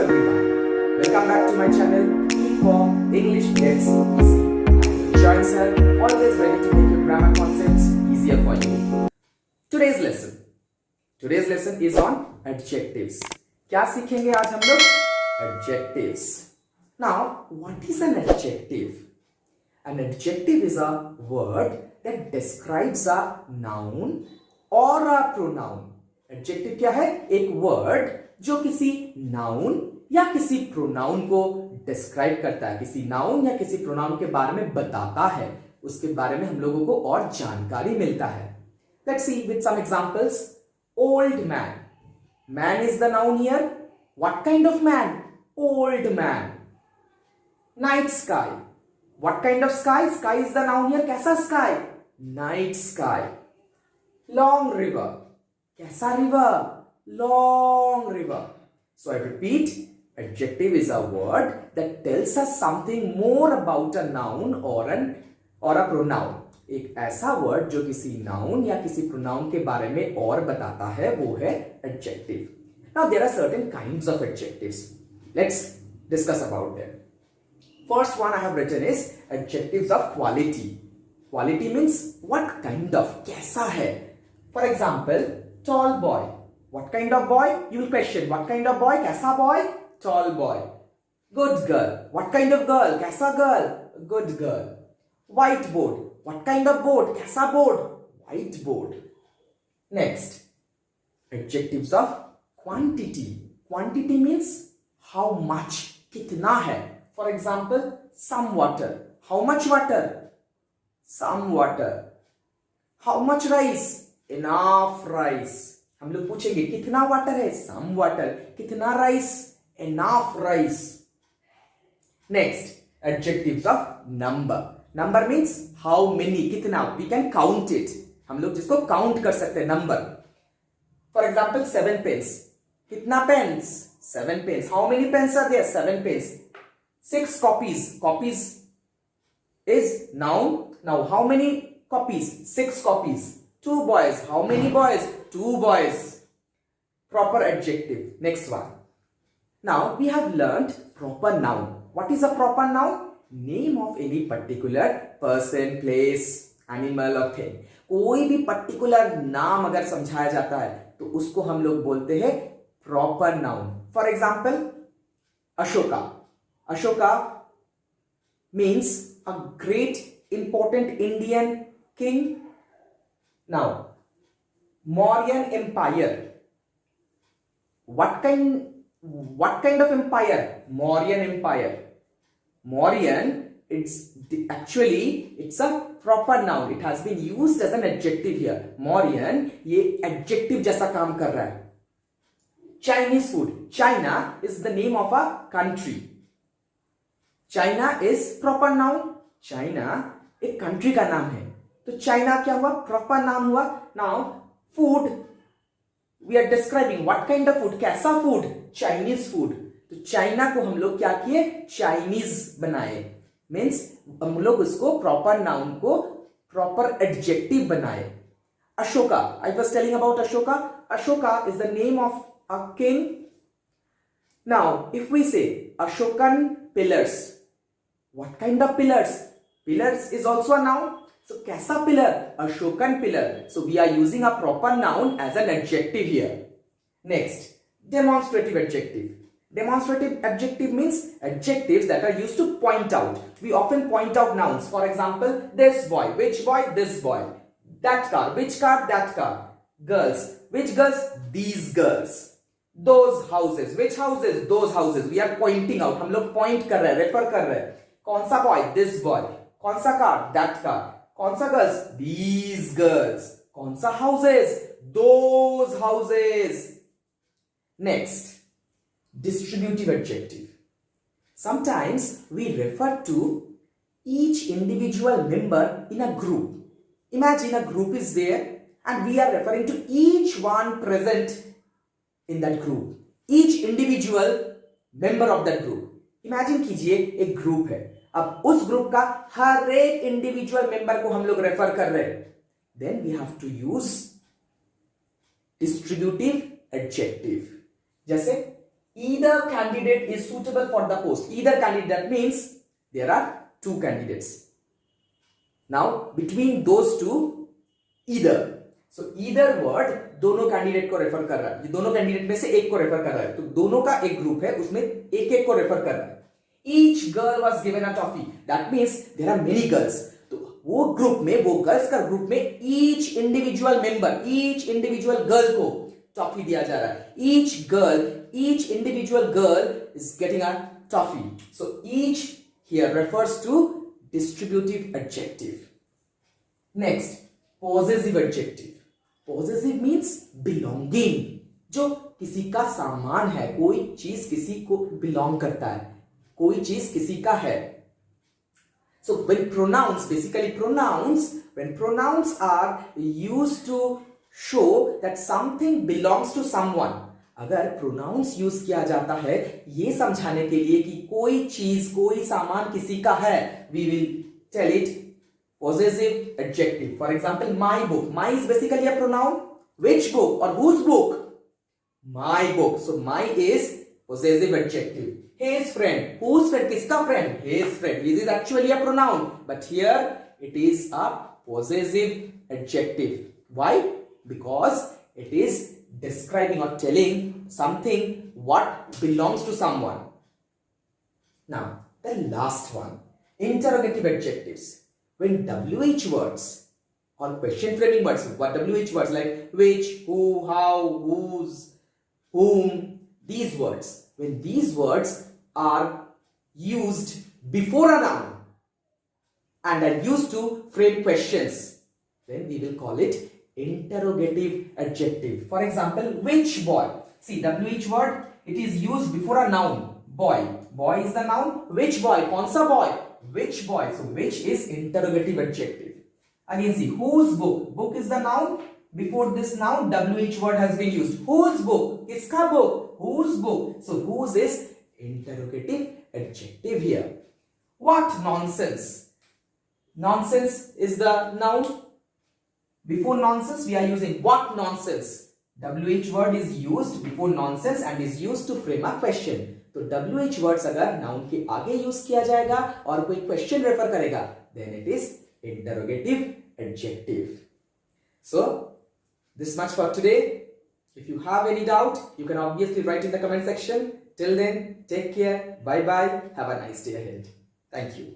everyone. Welcome back to my channel E for English Gets Easy. Join sir, always ready to make your grammar concepts easier for you. Today's lesson is on adjectives. क्या सीखेंगे आज हम लोग? Adjectives. Now, what is an adjective? An adjective is a word that describes a noun or a pronoun. Adjective क्या है? एक word जो किसी noun या किसी pronoun को describe करता है, किसी noun या किसी pronoun के बारे में बताता है, उसके बारे में हम लोगों को और जानकारी मिलता है. Let's see with some examples. Old man. Man is the noun here. What kind of man? Old man. Night sky. What kind of sky? Sky is the noun here. कैसा sky? Night sky. Long river. कैसा river? Long river. So I repeat, adjective is a word that tells us something more about a noun or a pronoun. एक ऐसा word जो किसी noun या किसी pronoun के बारे में और बताता है, वो है adjective. Now there are certain kinds of adjectives. Let's discuss about them. First one I have written is adjectives of quality. Quality means what kind of, कैसा है. For example, tall boy. What kind of boy? You will question. What kind of boy? कैसा boy? Tall boy. Good girl. What kind of girl? कैसा girl? Good girl. Whiteboard. What kind of board? कैसा board? Whiteboard. Next, adjectives of quantity. Quantity means how much, कितना है. For example, some water. How much water? Some water. How much rice? Enough rice. हम लोग पूछेंगे कितना water है? Some water. कितना rice? Enough rice. Next, adjectives of number. Number means how many, कितना. We can count it. हम लोग जिसको count कर सकते हैं, number. For example, 7 pens. कितना pens? 7 pens. How many pens are there? 7 pens. 6 copies. Copies is noun. Now, how many copies? 6 copies. 2 boys. How many boys? 2 boys. Proper adjective. Next one. Now, we have learned proper noun. What is a proper noun? Name of any particular person, place, animal or thing. कोई भी particular नाम अगर समझाया जाता है तो उसको हम लोग बोलते हैं proper noun. For example, Ashoka. Ashoka means a great important Indian king. Now, Mauryan Empire. What kind of empire? Mauryan Empire. Mauryan, it's a proper noun. It has been used as an adjective here. Mauryan, ये adjective जैसा काम कर रहा है. Chinese food. China is the name of a country. China is proper noun. China एक country का नाम है. तो China क्या हुआ? Proper noun हुआ. Now, food, we are describing what kind of food. कैसा food? Chinese food. तो चाइना को हम लोग क्या किए? चाइनीज बनाए. मीन्स हम लोग उसको प्रॉपर नाउन को प्रॉपर एडजेक्टिव बनाए. Ashoka, I was telling about Ashoka. Ashoka is the name of a king. Now if we say Ashokan pillars, what kind of pillars? Pillars is also a noun. So कैसा pillar? Ashokan pillar. So we are using a proper noun as an adjective here. Next, demonstrative adjective. Demonstrative adjective means adjectives that are used to point out. We often point out nouns. For example, this boy. Which boy? This boy. That car. Which car? That car. Girls. Which girls? These girls. Those houses. Which houses? Those houses. We are pointing out. हम लोग point कर रहे हैं, refer कर रहे हैं. कौन सा boy? This boy. कौन सा car? That car. कौन सा girls? These girls. कौन सा houses? Those houses. Next, distributive adjective. Sometimes we refer to each individual member in a group. Imagine a group is there and we are referring to each one present in that group. Each individual member of that group. Imagine कीजिए एक group है. अब उस group का हर एक individual member को हम लोग refer कर रहे हैं. Then we have to use distributive adjective. जैसे either candidate is suitable for the post. Either candidate, that means there are two candidates. Now between those two, either, so either word दोनों candidate को refer कर रहा है, ये दोनों candidate में से एक को रेफर कर रहा है, तो दोनों का एक ग्रुप है, उसमें एक एक को रेफर कर रहा है. Each girl was given a toffee. That means there are many girls. तो वो ग्रुप में, वो गर्ल्स का ग्रुप में each individual member, each individual girl को टॉफी दिया जा रहा है. Each individual girl is getting a toffee. So each here refers to distributive adjective. Next, possessive adjective. Possessive means belonging. जो किसी का सामान है, कोई चीज किसी को बिलोंग करता है, कोई चीज किसी का है. So when pronouns, basically pronouns, when pronouns are used to show that something belongs to someone, अगर pronouns यूज किया जाता है ये समझाने के लिए कि कोई चीज, कोई सामान किसी का है, we will tell it possessive adjective. For example, my book. My is basically a pronoun. Which book or whose book? My book. So my is possessive adjective. His friend. Whose friend? Kiska friend? His friend. This is actually a pronoun, but here it is a possessive adjective. Why? Because it is describing or telling something what belongs to someone. Now the last one, interrogative adjectives. When WH words or question framing words, what WH words like which, who, how, whose, whom, these words, when these words are used before a noun and are used to frame questions, then we will call it interrogative adjective. For example, which boy? See, WH word, it is used before a noun. Boy. Boy is the noun. Which boy? कौन सा boy? Which boy? So which is interrogative adjective. Again see, whose book? Book is the noun. Before this noun, WH word has been used. Whose book? किसका book? Whose book? So whose is interrogative adjective here. What nonsense? Nonsense is the noun. Before nonsense, we are using what nonsense. WH word is used before nonsense and is used to frame a question. तो WH words अगर noun के आगे use किया जाएगा और कोई question refer करेगा, then it is interrogative adjective. So this much for today. If you have any doubt, you can obviously write in the comment section. Till then, take care. Bye bye. Have a nice day ahead. Thank you.